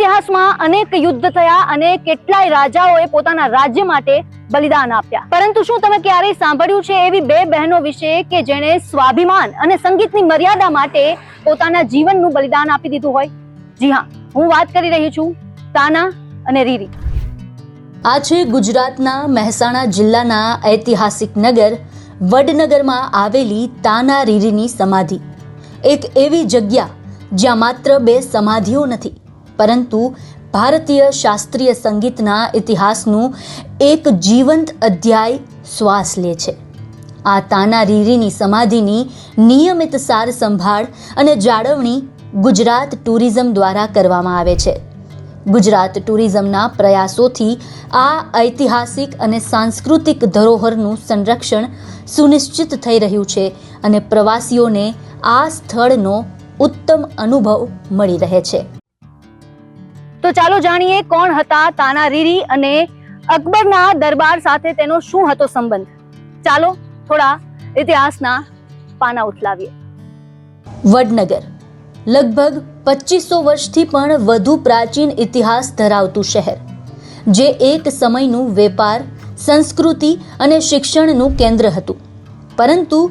ઇતિહાસમાં અનેક યુદ્ધ થયા અને કેટલાય રાજાઓએ પોતાના રાજ્ય માટે બલિદાન આપ્યા, પરંતુ શું તમે ક્યારેય સાંભળ્યું છે એવી બે બહેનો વિશે કે જેણે સ્વાભિમાન અને સંગીતની મર્યાદા માટે પોતાના જીવનનું બલિદાન આપી દીધું હોય? જી હા, હું વાત કરી રહી છું તાના અને રીરી. આ છે ગુજરાતના મહેસાણા જિલ્લાના ઐતિહાસિક નગર વડનગરમાં આવેલી તાના રીરીની સમાધિ. એક એવી જગ્યા જ્યાં માત્ર બે સમાધિઓ નથી, પરંતુ ભારતીય શાસ્ત્રીય સંગીતના ઇતિહાસનું એક જીવંત અધ્યાય શ્વાસ લે છે. આ તાના રીરીની સમાધિની નિયમિત સાર સંભાળ અને જાળવણી ગુજરાત ટુરિઝમ દ્વારા કરવામાં આવે છે. ગુજરાત ટુરિઝમના પ્રયાસોથી આ ઐતિહાસિક અને સાંસ્કૃતિક ધરોહરનું સંરક્ષણ સુનિશ્ચિત થઈ રહ્યું છે અને પ્રવાસીઓને આ સ્થળનો ઉત્તમ અનુભવ મળી રહે છે. તો ચાલો જાણીએ કોણ હતા તાના રીરી અને અકબરના દરબાર સાથે તેનો શું હતો સંબંધ. ચાલો થોડા ઇતિહાસના પાના ઉથલાવીએ. વડનગર લગભગ 2500 વર્ષથી પણ વધુ પ્રાચીન ઇતિહાસ ધરાવતું શહેર, જે એક સમયનું વેપાર, સંસ્કૃતિ અને શિક્ષણનું કેન્દ્ર હતું. પરંતુ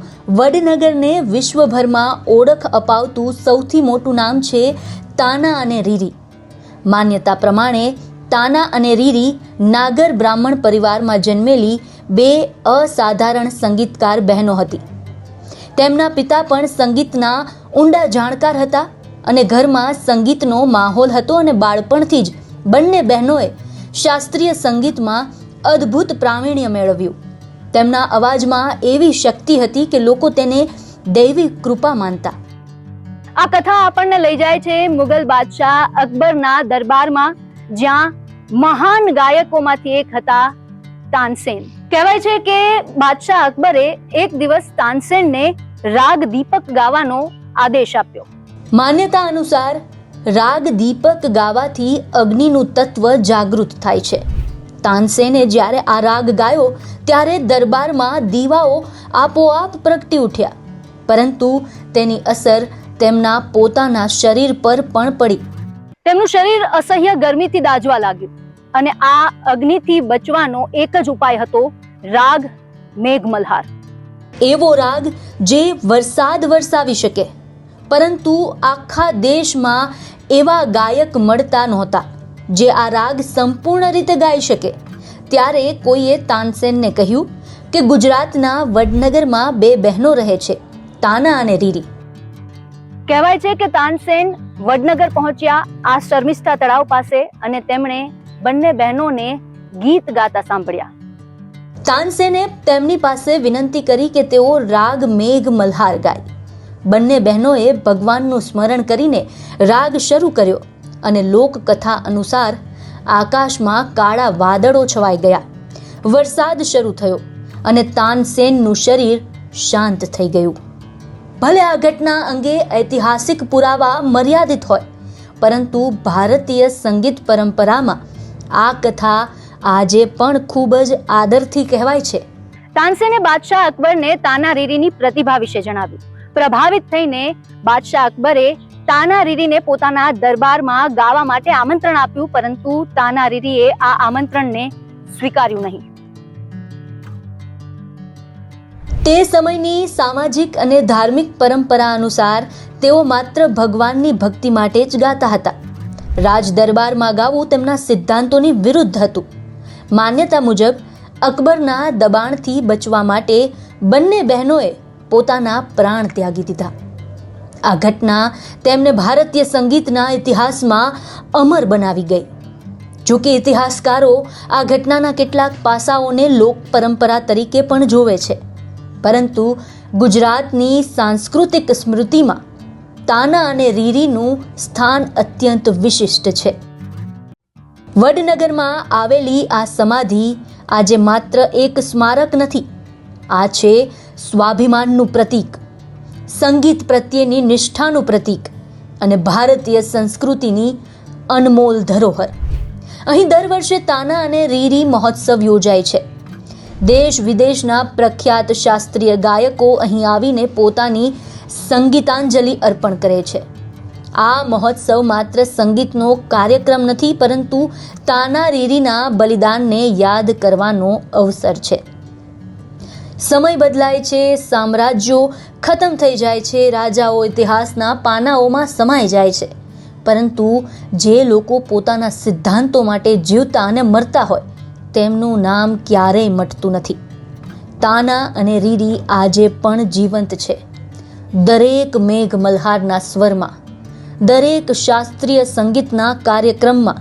વડનગરને વિશ્વભરમાં ઓળખ અપાવતું સૌથી મોટું નામ છે તાના અને રીરી. માન્યતા પ્રમાણે તાના અને રીરી નાગર બ્રાહ્મણ પરિવારમાં જન્મેલી બે અસાધારણ સંગીતકાર બહેનો હતી. તેમના પિતા પણ સંગીતના ઊંડા જાણકાર હતા અને ઘરમાં સંગીતનો માહોલ હતો અને બાળપણથી જ બંને બહેનોએ શાસ્ત્રીય સંગીતમાં અદ્ભુત પ્રાવીણ્ય મેળવ્યું. તેમના અવાજમાં એવી શક્તિ હતી કે લોકો તેને દૈવી કૃપા માનતા. આ કથા આપણને લઈ જાય છે મુગલ બાદશાહ અકબરના દરબારમાં, જ્યાં મહાન ગાયકોમાંથી એક હતા તાનસેન. કહેવાય છે કે બાદશાહ અકબરે એક દિવસ તાનસેનને રાગ દીપક ગાવાનો આદેશ આપ્યો. માન્યતા અનુસાર રાગ દીપક ગાવાથી અગ્નિનું તત્વ જાગૃત થાય છે. તાનસેને જ્યારે આ રાગ ગાયો ત્યારે દરબારમાં દીવાઓ આપોઆપ પ્રગટી ઉઠ્યા, પરંતુ તેની અસર તેમના પોતાના શરીર પર પણ પડી. તેમનું શરીર અસહ્ય ગરમીથી દાઝવા લાગ્યું અને આ અગ્નિથી બચવાનો એક જ ઉપાય હતો રાગ મેઘમલ્હાર. એવો રાગ જે વરસાદ વરસાવી શકે, પરંતુ આખા દેશમાં એવા ગાયક મળતા નહોતા જે આ રાગ સંપૂર્ણ રીતે ગાઈ શકે. ત્યારે કોઈએ તાનસેનને કહ્યું કે ગુજરાતના વડનગરમાં બે બહેનો રહે છે, તાના અને રીરી. કહેવાય છે કે તાનસેન વડનગર પહોંચ્યા આ શર્મિષ્ઠા તળાવ પાસે અને તેમણે બંને બહેનોને ગીત ગાતા સાંભળ્યા. તાનસેને તેમની પાસે વિનંતી કરી કે તેઓ રાગ મેઘ મલ્હાર ગાય. બંને બહેનોએ ભગવાનનું સ્મરણ કરીને રાગ શરૂ કર્યો અને લોકકથા અનુસાર આકાશમાં કાળા વાદળો છવાઈ ગયા. વરસાદ શરૂ થયો અને તાનસેનનું શરીર શાંત થઈ ગયું. ભલે આ ઘટના અંગે ઐતિહાસિક પુરાવા મર્યાદિત હોય, પરંતુ ભારતીય સંગીત પરંપરામાં આ કથા આજે પણ ખૂબ જ આદરથી કહેવાય છે. તાનસેને બાદશાહ અકબરને તાના રીરીની પ્રતિભા વિશે જણાવ્યું. પ્રભાવિત થઈને બાદશાહ અકબરે તાના રીરીને પોતાના દરબારમાં ગાવા માટે આમંત્રણ આપ્યું, પરંતુ તાના રીરીએ આ આમંત્રણને સ્વીકાર્યું નહીં. તે સમયની સામાજિક અને ધાર્મિક પરંપરા અનુસાર તેઓ માત્ર ભગવાનની ભક્તિ માટે જ ગાતા હતા. રાજ દરબારમાં ગાવું તેમના સિદ્ધાંતોની વિરુદ્ધ હતું. માન્યતા મુજબ અકબરના દબાણથી બચવા માટે બંને બહેનોએ પોતાના પ્રાણ ત્યાગી દીધા. આ ઘટના તેમને ભારતીય સંગીતના ઇતિહાસમાં અમર બનાવી ગઈ. જોકે ઇતિહાસકારો આ ઘટનાના કેટલાક પાસાઓને લોક પરંપરા તરીકે પણ જોવે છે, પરંતુ ગુજરાતની સાંસ્કૃતિક સ્મૃતિમાં તાના અને રીરીનું સ્થાન અત્યંત વિશિષ્ટ છે. વડનગરમાં આવેલી આ સમાધિ આજે માત્ર એક સ્મારક નથી, આ છે સ્વાભિમાનનું પ્રતીક, સંગીત પ્રત્યેની નિષ્ઠાનું પ્રતીક અને ભારતીય સંસ્કૃતિની અનમોલ ધરોહર. અહીં દર વર્ષે તાના અને રીરી મહોત્સવ યોજાય છે. દેશ વિદેશના પ્રખ્યાત શાસ્ત્રીય ગાયકો અહીં આવીને પોતાની સંગીતાંજલિ અર્પણ કરે છે. આ મહોત્સવ માત્ર સંગીતનો કાર્યક્રમ નથી, પરંતુ તાના રીરીના બલિદાનને યાદ કરવાનો અવસર છે. સમય બદલાય છે, સામ્રાજ્યો ખતમ થઈ જાય છે, રાજાઓ ઇતિહાસના પાનાઓમાં સમાઈ જાય છે, પરંતુ જે લોકો પોતાના સિદ્ધાંતો માટે જીવતા અને મરતા હોય તેમનું નામ ક્યારેય મટતું નથી. તાના અને રીરી આજે પણ જીવંત છે, દરેક મેઘ મલ્હારના સ્વરમાં, દરેક શાસ્ત્રીય સંગીતના કાર્યક્રમમાં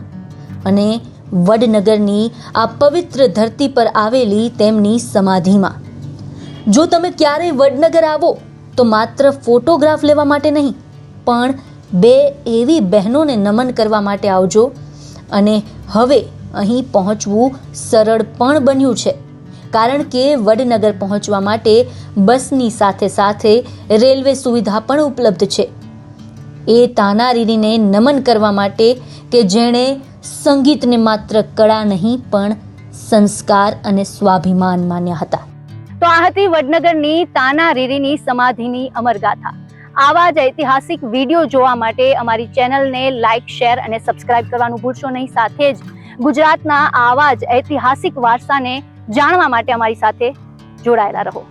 અને વડનગરની આ પવિત્ર ધરતી પર આવેલી તેમની સમાધિમાં. જો તમે ક્યારેય વડનગર આવો તો માત્ર ફોટોગ્રાફ લેવા માટે નહીં, પણ બે એવી બહેનોને નમન કરવા માટે આવજો. અને હવે અહીં પહોંચવું સરળ પણ બન્યું છે, કારણ કે વડનગર પહોંચવા માટે બસની સાથે સાથે રેલવે સુવિધા પણ ઉપલબ્ધ છે. એ તાના રીરીને નમન કરવા માટે કે જેણે સંગીતને માત્ર કળા નહીં પણ સંસ્કાર અને સ્વાભિમાન માન્યા હતા. તો આ હતી વડનગરની તાના રીરીની સમાધિની અમરગાથા. આવા જ ઐતિહાસિક વિડીયો જોવા માટે અમારી ચેનલને લાઇક, શેર અને સબસ્ક્રાઇબ કરવાનું ભૂલશો નહીં. સાથે જ ગુજરાતના આવા જ ઐતિહાસિક વારસાને જાણવા માટે અમારી સાથે જોડાયેલા રહો.